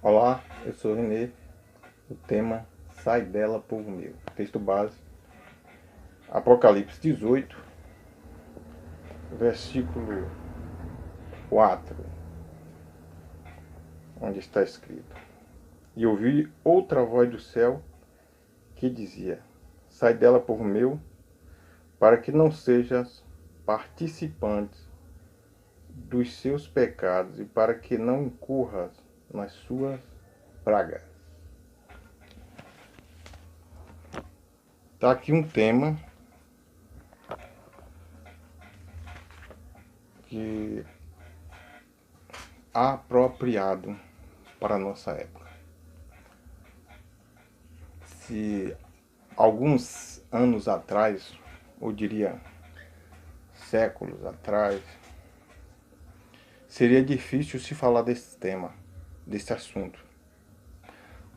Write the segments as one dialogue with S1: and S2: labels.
S1: Olá, eu sou Renê. O tema Sai dela, povo meu. Texto base, Apocalipse 18, versículo 4, onde está escrito: E ouvi outra voz do céu que dizia: Sai dela, povo meu, para que não sejas participante dos seus pecados e para que não incorras nas suas pragas. Está aqui um tema que apropriado para a nossa época. Se alguns anos atrás, ou diria séculos atrás, seria difícil se falar desse tema, desse assunto,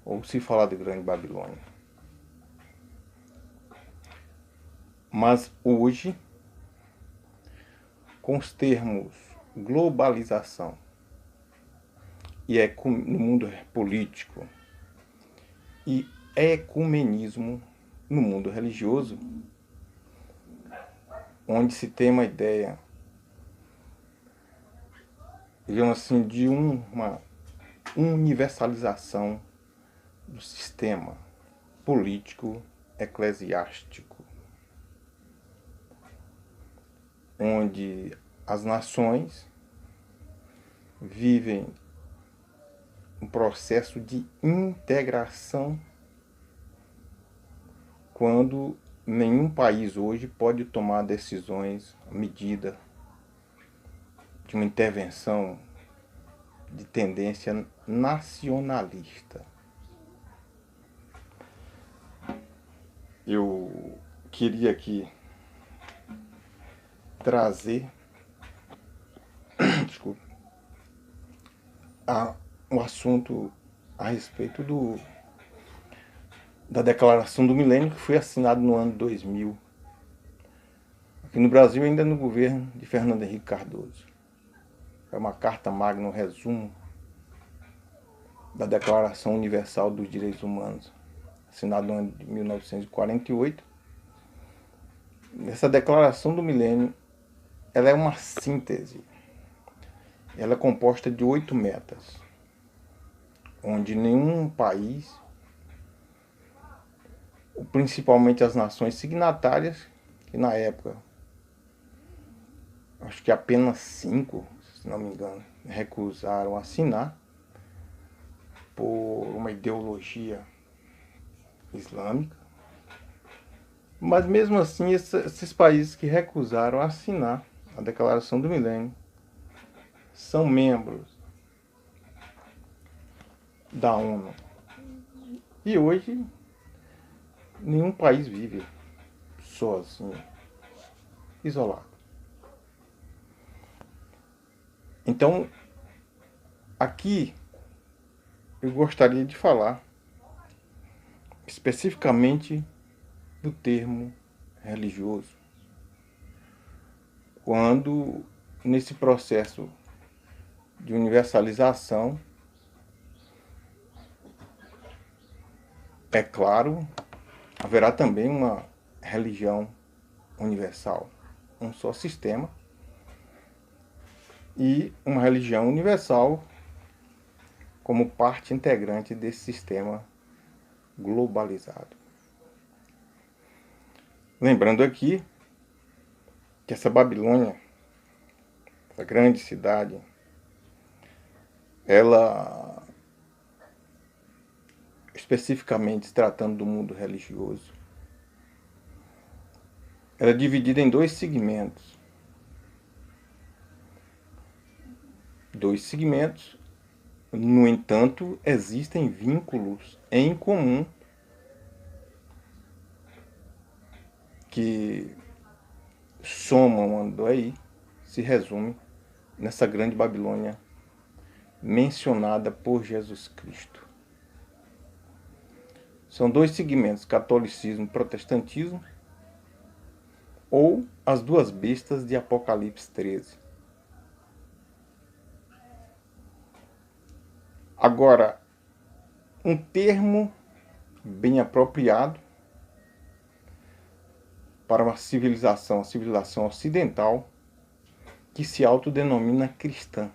S1: ou se falar de Grande Babilônia. Mas hoje, com os termos globalização e no mundo político e ecumenismo no mundo religioso, onde se tem uma ideia, digamos assim, de uma universalização do sistema político eclesiástico, onde as nações vivem um processo de integração, quando nenhum país hoje pode tomar decisões à medida de uma intervenção de tendência nacionalista. Eu queria aqui trazer um assunto a respeito da Declaração do Milênio, que foi assinada no ano 2000, aqui no Brasil, ainda no governo de Fernando Henrique Cardoso. É uma carta magna, um resumo da Declaração Universal dos Direitos Humanos, assinada no ano de 1948. Essa Declaração do Milênio, ela é uma síntese. Ela é composta de 8 metas, onde nenhum país, principalmente as nações signatárias, que na época, acho que apenas 5, se não me engano, recusaram assinar por uma ideologia islâmica. Mas mesmo assim, esses países que recusaram assinar a Declaração do Milênio são membros da ONU. E hoje, nenhum país vive sozinho, isolado. Então, aqui eu gostaria de falar especificamente do termo religioso, quando nesse processo de universalização, é claro, haverá também uma religião universal, um só sistema, e uma religião universal como parte integrante desse sistema globalizado. Lembrando aqui que essa Babilônia, essa grande cidade, ela, especificamente tratando do mundo religioso, ela é dividida em 2 segmentos. 2 segmentos, no entanto, existem vínculos em comum que somam aí, se resume nessa grande Babilônia mencionada por Jesus Cristo. São 2 segmentos, catolicismo e protestantismo, ou as 2 bestas de Apocalipse 13. Agora, um termo bem apropriado para uma civilização, a civilização ocidental, que se autodenomina cristã.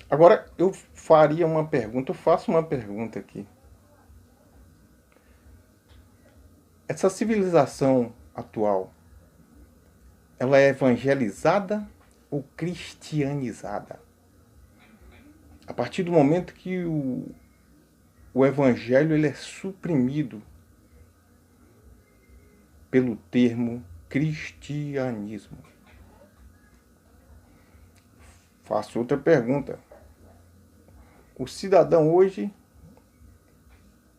S1: Agora, eu faço uma pergunta aqui. Essa civilização atual, ela é evangelizada ou cristianizada? A partir do momento que o evangelho ele é suprimido pelo termo cristianismo. Faço outra pergunta. O cidadão hoje,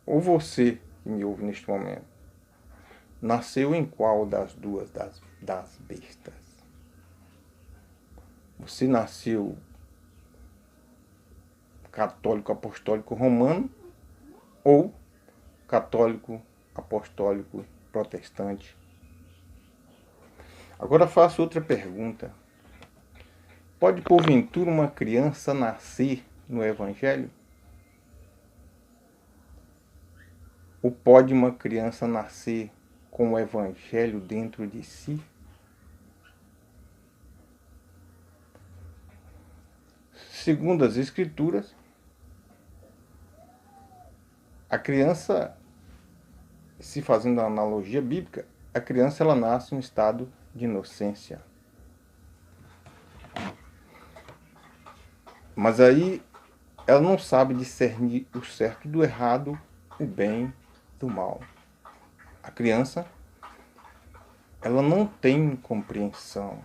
S1: ou você que me ouve neste momento, nasceu em qual das duas das bestas? Você nasceu católico apostólico romano ou católico apostólico protestante? Agora faço outra pergunta. Pode porventura uma criança nascer no evangelho? Ou pode uma criança nascer com o evangelho dentro de si? Segundo as escrituras, a criança, se fazendo a analogia bíblica, a criança ela nasce em estado de inocência. Mas aí ela não sabe discernir o certo do errado, o bem do mal. A criança, ela não tem compreensão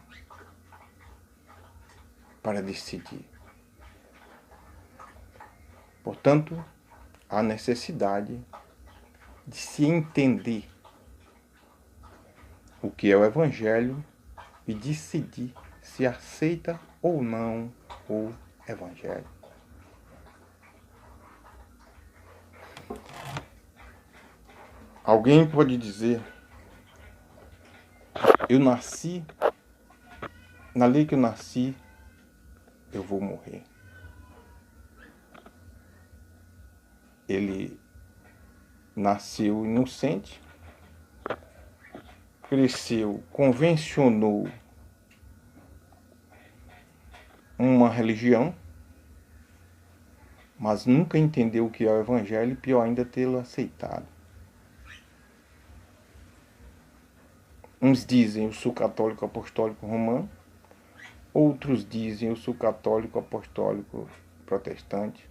S1: para decidir. Portanto, há necessidade de se entender o que é o evangelho e decidir se aceita ou não o evangelho. Alguém pode dizer: eu nasci, na lei que eu nasci, eu vou morrer. Ele nasceu inocente, cresceu, convencionou uma religião, mas nunca entendeu o que é o evangelho e pior ainda tê-lo aceitado. Uns dizem eu sou católico apostólico romano, outros dizem eu sou católico apostólico protestante.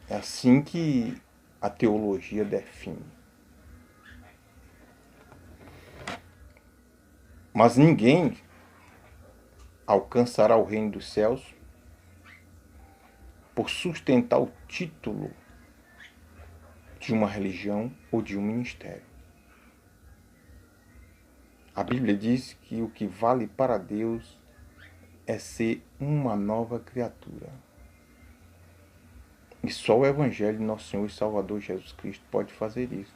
S1: É assim que a teologia define. Mas ninguém alcançará o reino dos céus por sustentar o título de uma religião ou de um ministério. A Bíblia diz que o que vale para Deus é ser uma nova criatura. E só o Evangelho de Nosso Senhor e Salvador Jesus Cristo pode fazer isso.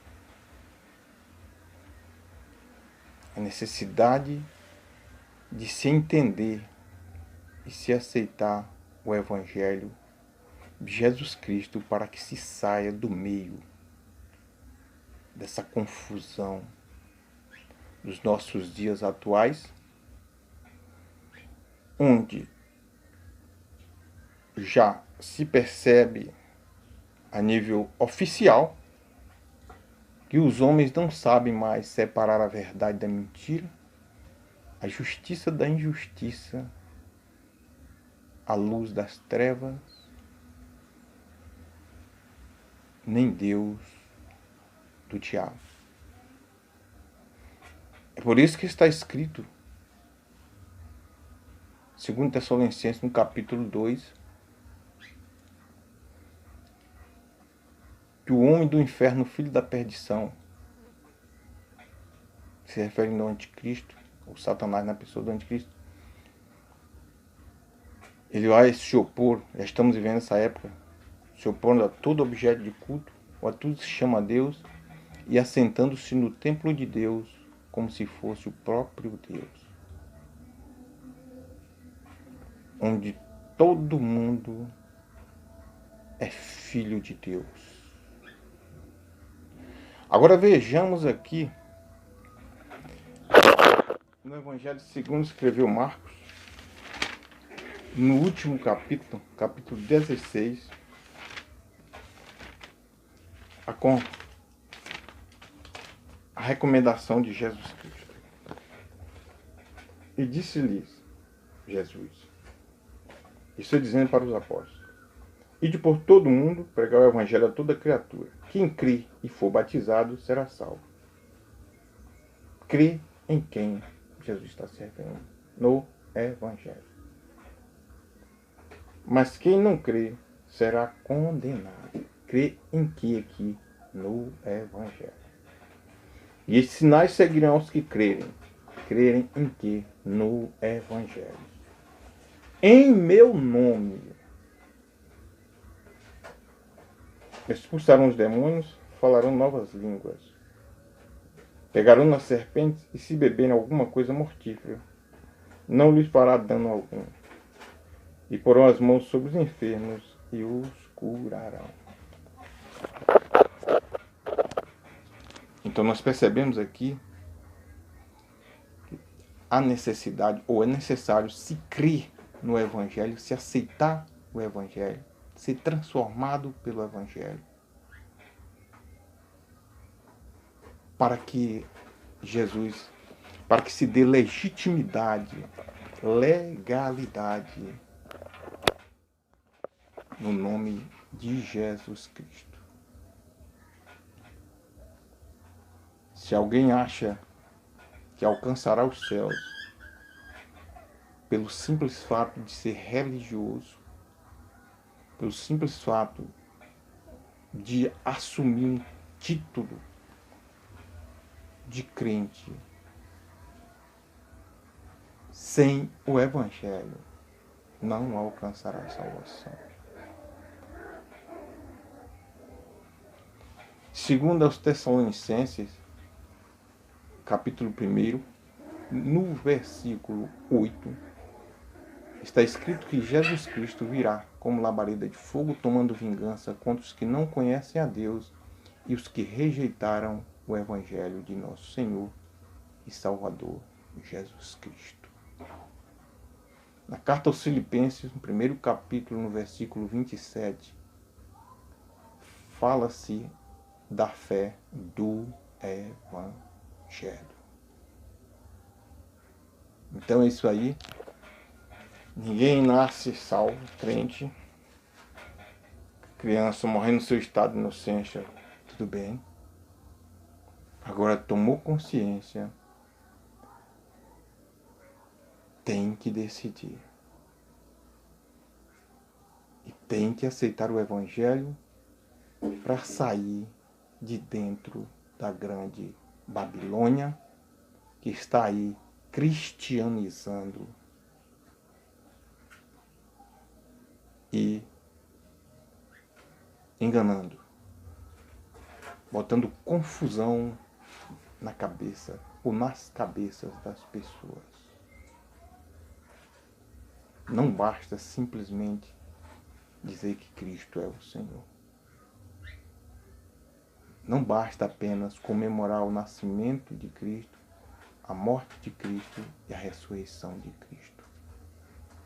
S1: A necessidade de se entender e se aceitar o Evangelho de Jesus Cristo para que se saia do meio dessa confusão dos nossos dias atuais, onde já se percebe a nível oficial que os homens não sabem mais separar a verdade da mentira, a justiça da injustiça, a luz das trevas, nem Deus do diabo. É por isso que está escrito, 2 Tessalonicenses, no capítulo 2, que o homem do inferno, filho da perdição, se referindo ao anticristo, ou Satanás na pessoa do anticristo, ele vai se opor, já estamos vivendo essa época, se opondo a todo objeto de culto, ou a tudo que se chama Deus, e assentando-se no templo de Deus, como se fosse o próprio Deus. Onde todo mundo é filho Filho de Deus. Agora vejamos aqui no Evangelho segundo escreveu Marcos, no último capítulo, capítulo 16, a recomendação de Jesus Cristo. E disse-lhes Jesus, estou dizendo para os apóstolos, ide por todo o mundo, pregar o evangelho a toda criatura. Quem crê e for batizado será salvo. Crê em quem Jesus está se referindo? No evangelho. Mas quem não crê será condenado. Crê em que aqui? No evangelho. E esses sinais seguirão os que crerem. Crerem em que? No evangelho. Em meu nome expulsarão os demônios, falarão novas línguas, pegarão nas serpentes, e se beberem alguma coisa mortífera, não lhes fará dano algum. E porão as mãos sobre os enfermos e os curarão. Então nós percebemos aqui a necessidade, ou é necessário se crer no Evangelho, se aceitar o Evangelho, ser transformado pelo Evangelho, para que Jesus, para que se dê legitimidade, legalidade no nome de Jesus Cristo. Se alguém acha que alcançará os céus pelo simples fato de ser religioso, pelo simples fato de assumir um título de crente, sem o Evangelho, não alcançará a salvação. Segundo aos Tessalonicenses, capítulo 1, no versículo 8, está escrito que Jesus Cristo virá como labareda de fogo, tomando vingança contra os que não conhecem a Deus e os que rejeitaram o Evangelho de nosso Senhor e Salvador Jesus Cristo. Na carta aos Filipenses, no 1º capítulo, no versículo 27, fala-se da fé do Evangelho. Então é isso aí. Ninguém nasce salvo, crente. Criança morrendo no seu estado de inocência, tudo bem. Agora tomou consciência, tem que decidir. E tem que aceitar o Evangelho para sair de dentro da grande Babilônia, que está aí cristianizando e enganando, botando confusão na cabeça ou nas cabeças das pessoas. Não basta simplesmente dizer que Cristo é o Senhor. Não basta apenas comemorar o nascimento de Cristo, a morte de Cristo e a ressurreição de Cristo.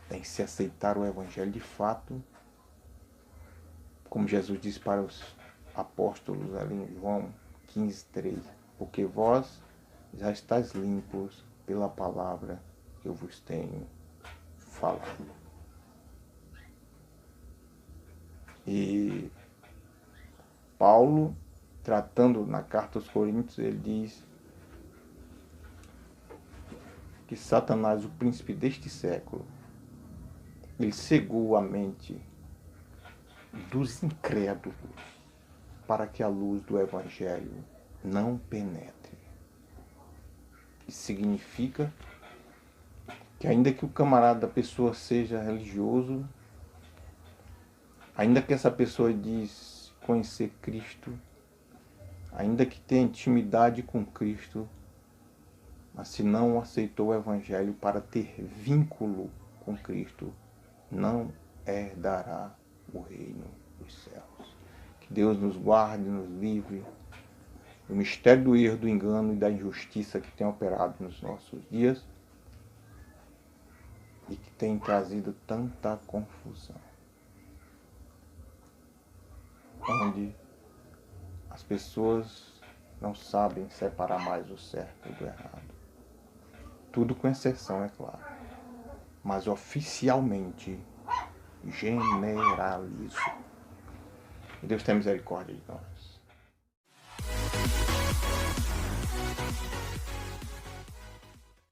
S1: Tem que se aceitar o Evangelho de fato, como Jesus disse para os apóstolos ali em João 15:3, porque vós já estáis limpos pela palavra que eu vos tenho falado. E Paulo, tratando na carta aos Coríntios, ele diz que Satanás, o príncipe deste século, ele cegou a mente dos incrédulos para que a luz do Evangelho não penetre. Isso significa que ainda que o camarada da pessoa seja religioso, ainda que essa pessoa diz conhecer Cristo, ainda que tenha intimidade com Cristo, mas se não aceitou o Evangelho para ter vínculo com Cristo, não herdará o reino dos céus. Que Deus nos guarde, nos livre do mistério do erro, do engano e da injustiça que tem operado nos nossos dias e que tem trazido tanta confusão. Onde as pessoas não sabem separar mais o certo do errado. Tudo com exceção, é claro. Mas oficialmente generalizo. Deus tenha misericórdia de nós.